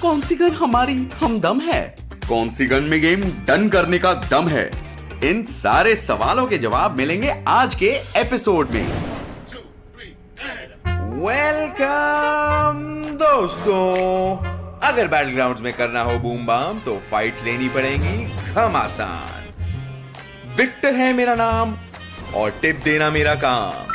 कौन सी गन हमारी हमदम है? कौन सी गन में गेम डन करने का दम है? इन सारे सवालों के जवाब मिलेंगे आज के एपिसोड में। वेलकम दोस्तों। अगर बैटलग्राउंड्स में करना हो बूम बाम तो फाइट्स लेनी पड़ेंगी घमासान। विक्टर है मेरा नाम और टिप देना मेरा काम।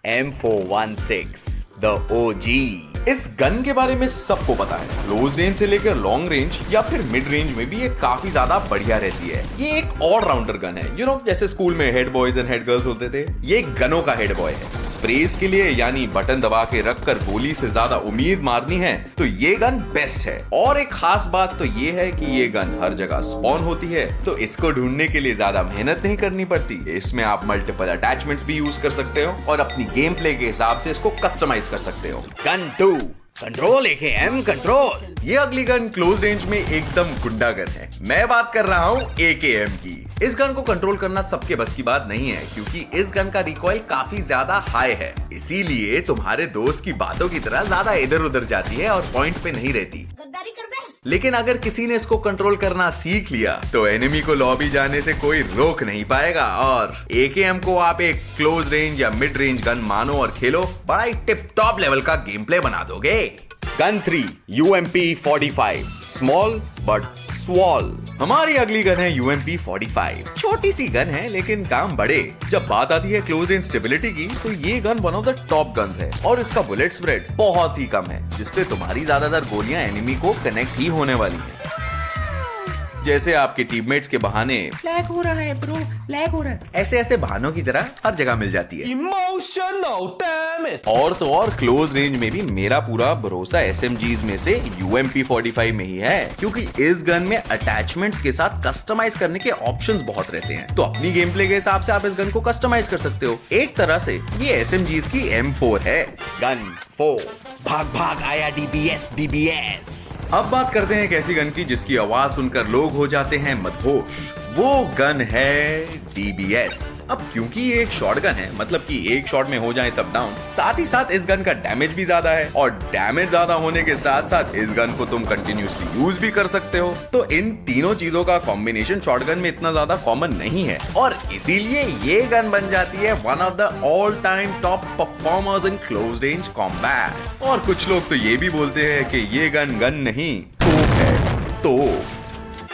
M416 the OG। इस गन के बारे में सबको पता है। क्लोज रेंज से लेकर लॉन्ग रेंज या फिर मिड रेंज में भी ये काफी ज्यादा बढ़िया रहती है। ये एक ऑलराउंडर गन है। जैसे स्कूल में head boys and head girls होते थे, ये गनों का हेड बॉय है। स्प्रेस के लिए यानी बटन दबा के रखकर गोली से ज्यादा उम्मीद मारनी है तो ये गन बेस्ट है। और एक खास बात तो ये है कि ये गन हर जगह स्पॉन होती है, तो इसको ढूंढने के लिए ज्यादा मेहनत नहीं करनी पड़ती। इसमें आप मल्टीपल अटैचमेंट्स भी यूज कर सकते हो और अपनी गेम प्ले के हिसाब से इसको कस्टमाइज कर सकते हो। Gun 2 control AKM control. ये अगली गन क्लोज रेंज में एकदम गुंडा गन है। मैं बात कर रहा हूँ AKM की। इस गन को कंट्रोल करना सबके बस की बात नहीं है, क्योंकि इस गन का रिकॉइल काफी ज्यादा हाई है। इसीलिए तुम्हारे दोस्त की बातों की तरह ज्यादा इधर उधर जाती है और पॉइंट पे नहीं रहती। लेकिन अगर किसी ने इसको कंट्रोल करना सीख लिया तो एनिमी को लॉबी जाने से कोई रोक नहीं पाएगा और AKM को आप एक क्लोज रेंज या मिड रेंज गन मानो और खेलो, बड़ा ही टिप टॉप लेवल का गेम प्ले बना दोगे। Gun 3 UMP45 small but swirl. हमारी अगली गन है UMP45। छोटी सी गन है लेकिन काम बड़े। जब बात आती है क्लोज रेंज स्टेबिलिटी की तो ये gun one of the top guns है और इसका बुलेट स्प्रेड बहुत ही कम है, जिससे तुम्हारी ज्यादातर गोलियां एनिमी को कनेक्ट ही होने वाली हैं। जैसे आपके टीममेट्स के बहाने लैग हो रहा है ब्रो, लैग हो रहा है, ऐसे बहानों की तरह हर जगह मिल जाती है। Emotional damage. और तो और क्लोज रेंज में भी मेरा पूरा भरोसा SMGs में से UMP45 में ही है, क्योंकि इस गन में अटैचमेंट्स के साथ कस्टमाइज करने के ऑप्शंस बहुत रहते हैं। तो अपनी गेम प्ले के हिसाब से आप इस गन को कस्टमाइज कर सकते हो। एक तरह से ये SMGs की M4 है। गन 4 भाग भाग आया DBS। अब बात करते हैं एक ऐसी गन की जिसकी आवाज सुनकर लोग हो जाते हैं मदहोश। वो गन है DBS। अब क्योंकि ये एक शॉट गन है, मतलब कि एक शॉट में हो जाए सब डाउन, साथ ही साथ इस गन का डैमेज भी ज्यादा है और डैमेज ज्यादा होने के साथ साथ इस गन को तुम कंटिन्यूसली यूज भी कर सकते हो। तो इन तीनों चीजों का कॉम्बिनेशन शॉटगन में इतना ज्यादा कॉमन नहीं है और इसीलिए ये गन बन जाती है one of the all time top performers in close range combat. और कुछ लोग तो ये भी बोलते हैं कि ये गन नहीं तोप है। तो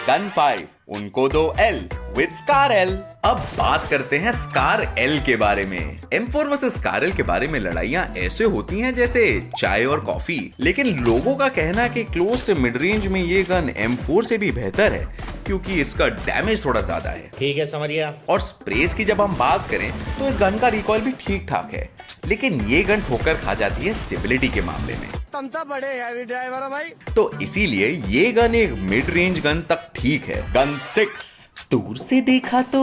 गन 5 उनको दो L विद स्कार L। अब बात करते हैं स्कार L के बारे में। M4 वर्सेस स्कार L के बारे में लड़ाइयां ऐसे होती हैं जैसे चाय और कॉफी, लेकिन लोगों का कहना है कि क्लोज से मिड रेंज में ये गन M4 से भी बेहतर है, क्योंकि इसका डैमेज थोड़ा ज्यादा है। ठीक है, समझ गया। और स्प्रेस की जब हम बात करें तो इस गन का रिकॉइल भी ठीक ठाक है, लेकिन ये गन ठोकर खा जाती है स्टेबिलिटी के मामले में। बड़े हैवी ड्राइवर है भाई। तो इसीलिए ये गन एक मिड रेंज गन तक ठीक है। गन 6 दूर से देखा तो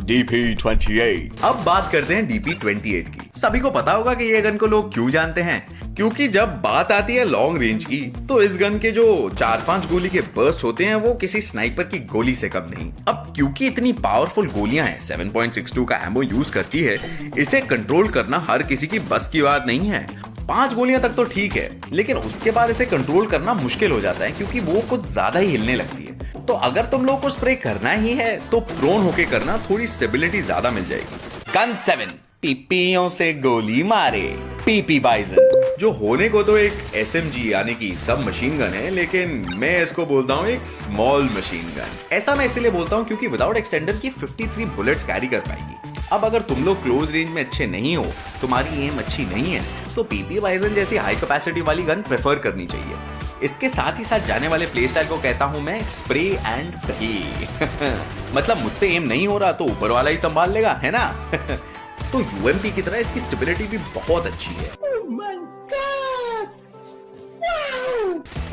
DP28। अब बात करते हैं DP28 की। सभी को पता होगा कि ये गन को लोग क्यों जानते हैं, क्योंकि जब बात आती है लॉन्ग रेंज की तो इस गन के जो 4-5 गोली के बर्स्ट होते हैं वो किसी स्नाइपर की गोली से कम नहीं। अब क्योंकि इतनी पावरफुल गोलियां हैं, 7.62 का एमो यूज करती है, इसे कंट्रोल करना हर किसी की बस की बात नहीं है। 5 गोलियां तक तो ठीक है, लेकिन उसके बाद इसे कंट्रोल करना मुश्किल हो जाता है, क्योंकि वो कुछ ज्यादा ही हिलने लगती है। तो अगर तुम लोग को स्प्रे करना ही है तो प्रोन होके करना, थोड़ी स्टेबिलिटी ज्यादा मिल जाएगी। गन 7 पीपियों से गोली मारे PP बाइजन, जो होने को तो एक SMG यानी कि सब मशीन गन है, लेकिन मैं इसको बोलता हूँ एक स्मॉल मशीन गन। ऐसा मैं इसलिए बोलता हूँ क्योंकि विदाउट एक्सटेंडर की 53 बुलेट्स कैरी कर पाएगी। अब अगर तुम लोग क्लोज रेंज में अच्छे नहीं हो, तुम्हारी एम अच्छी नहीं है, तो PP बाइजन जैसी हाई कैपेसिटी वाली गन प्रेफर करनी चाहिए। इसके साथ ही साथ जाने वाले प्ले स्टाइल को कहता हूं मैं स्प्रे एंड प्रे। मतलब मुझसे एम नहीं हो रहा तो ऊपर वाला ही संभाल लेगा, है ना। तो UMP की तरह इसकी स्टेबिलिटी भी बहुत अच्छी है।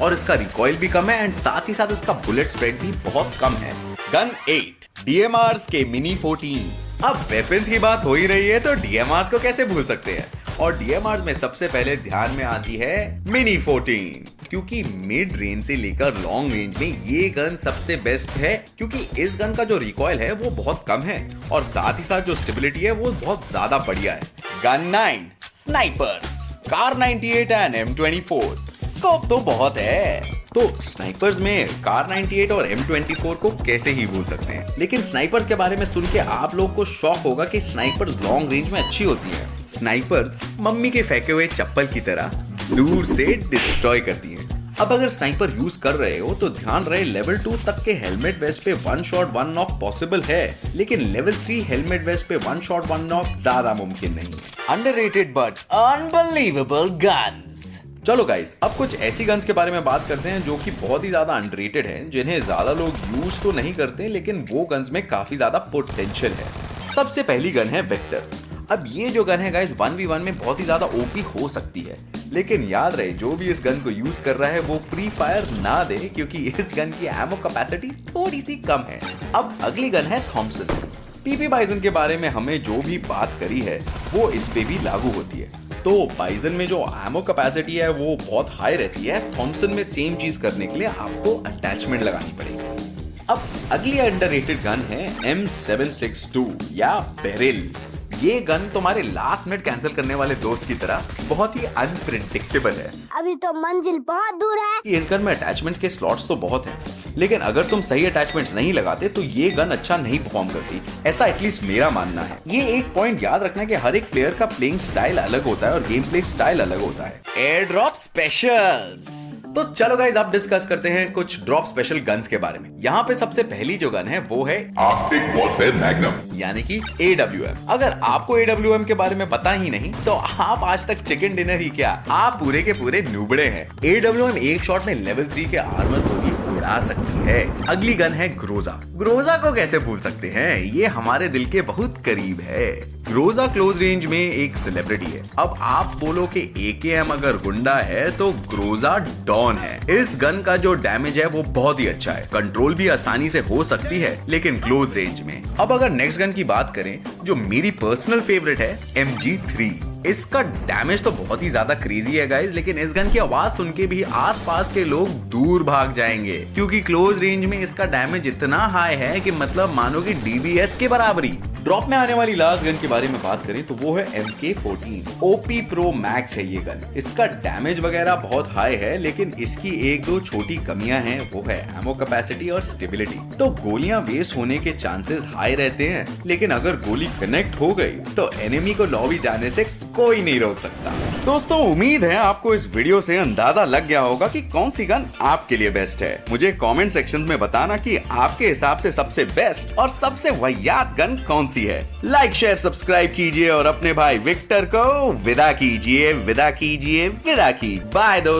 और इसका रिकॉइल भी कम है एंड साथ ही साथ इसका बुलेट स्प्रेड भी बहुत कम है। गन 8 DMRs के मिनी 14। अब वेपन्स की बात हो ही रही है तो DMRs को कैसे भूल सकते हैं, और DMRs में सबसे पहले ध्यान में आती है मिनी 14। क्योंकि मिड रेंज से लेकर लॉन्ग रेंज में ये गन सबसे बेस्ट है, क्योंकि इस गन का जो रिकॉइल है वो बहुत कम है और साथ ही साथ जो स्टेबिलिटी है वो बहुत ज्यादा बढ़िया है। Gun 9 snipers, car 98 and M24। Scope तो बहुत है, तो स्नाइपर्स में कार 98 और M24 को कैसे ही भूल सकते हैं। लेकिन स्नाइपर्स के बारे में सुन के आप लोग को शॉक होगा कि स्नाइपर्स लॉन्ग रेंज में अच्छी होती है। स्नाइपर्स मम्मी के फेंके हुए चप्पल की तरह दूर से डिस्ट्रॉय करती हैं। अब अगर स्नाइपर यूज कर रहे हो तो ध्यान रहे लेवल 2 तक के हेलमेट वेस्ट पे 1 शॉट 1 नॉक पॉसिबल है, लेकिन लेवल 3 हेलमेट वेस्ट पे 1 शॉट 1 नॉक ज्यादा मुमकिन नहीं है। Underrated but unbelievable guns. चलो गाइस, अब कुछ ऐसी गन्स के बारे में बात करते हैं जो कि बहुत ही ज्यादा अंडररेटेड हैं, जिन्हें ज्यादा लोग यूज तो नहीं करते, लेकिन वो गन्स में काफी ज्यादा पोटेंशियल है। सबसे पहली गन है वेक्टर। अब ये जो गन है गाइस 1v1 में बहुत ही ज्यादा ओपी हो सकती है, लेकिन याद रहे जो भी इस गन को यूज कर रहा है वो प्री फायर ना दे, क्योंकि इस गन की एमो कैपेसिटी थोड़ी सी कम है। अब अगली गन है थॉमसन। पीपी बाइजन के बारे में हमने जो भी बात करी है वो इस पे भी लागू होती है। तो बाइजन में जो एमो कैपेसिटी है वो बहुत हाई रहती है, थॉमसन में सेम चीज करने के लिए आपको अटैचमेंट लगानी पड़ेगी। अब अगली अंडररेटेड गन है M762 या बेरिल। ये गन तुम्हारे लास्ट मिनट कैंसिल करने वाले दोस्त की तरह बहुत ही अनप्रेडिक्टेबल है। अभी तो मंजिल बहुत दूर है। इस गन में अटैचमेंट के स्लॉट्स तो बहुत हैं, लेकिन अगर तुम सही अटैचमेंट्स नहीं लगाते तो ये गन अच्छा नहीं परफॉर्म करती, ऐसा एटलीस्ट मेरा मानना है। ये एक पॉइंट याद रखना कि हर एक प्लेयर का प्लेइंग स्टाइल अलग होता है और गेम प्ले स्टाइल अलग होता है। Air drop specials. तो चलो गाइस, अब डिस्कस करते हैं कुछ ड्रॉप स्पेशल गन्स के बारे में। यहाँ पे सबसे पहली जो गन है वो है आर्कटिक वॉरफेयर मैग्नम यानी कि AWM। अगर आपको AWM के बारे में पता ही नहीं तो आप आज तक चिकन डिनर ही क्या, आप पूरे के पूरे नुबड़े हैं। AWM एक शॉट में लेवल 3 के आर्मर को भी उड़ा सकती है। अगली गन है ग्रोजा। ग्रोजा को कैसे भूल सकते हैं, ये हमारे दिल के बहुत करीब है। ग्रोजा क्लोज रेंज में एक सेलिब्रिटी है। अब आप बोलो कि AKM अगर गुंडा है तो ग्रोजा डॉन है। इस गन का जो डैमेज है वो बहुत ही अच्छा है, कंट्रोल भी आसानी से हो सकती है, लेकिन क्लोज रेंज में। अब अगर नेक्स्ट गन की बात करें जो मेरी पर्सनल फेवरेट है, MG3। इसका डैमेज तो बहुत ही ज्यादा क्रेजी है गाइस, लेकिन इस गन की आवाज सुन के भी आसपास के लोग दूर भाग जाएंगे, क्योंकि क्लोज रेंज में इसका डैमेज इतना हाई है कि मतलब मानो कि DBS के बराबरी। ड्रॉप में आने वाली लास्ट गन के बारे में बात करें तो वो है MK14 OP Pro Max है ये गन। इसका डैमेज वगैरह बहुत हाई है, लेकिन इसकी एक दो छोटी कमियां हैं, वो है एमो कैपेसिटी और स्टेबिलिटी। तो गोलियां वेस्ट होने के चांसेस हाई रहते हैं, लेकिन अगर गोली कनेक्ट हो गई तो एनिमी को लॉबी जाने से कोई नहीं रोक सकता। दोस्तों, उम्मीद है आपको इस वीडियो से अंदाजा लग गया होगा कि कौन सी गन आपके लिए बेस्ट है। मुझे कमेंट सेक्शन में बताना कि आपके हिसाब से सबसे बेस्ट और सबसे वाहियात गन कौन सी है। लाइक शेयर सब्सक्राइब कीजिए और अपने भाई विक्टर को विदा कीजिए। बाय दोस्तों।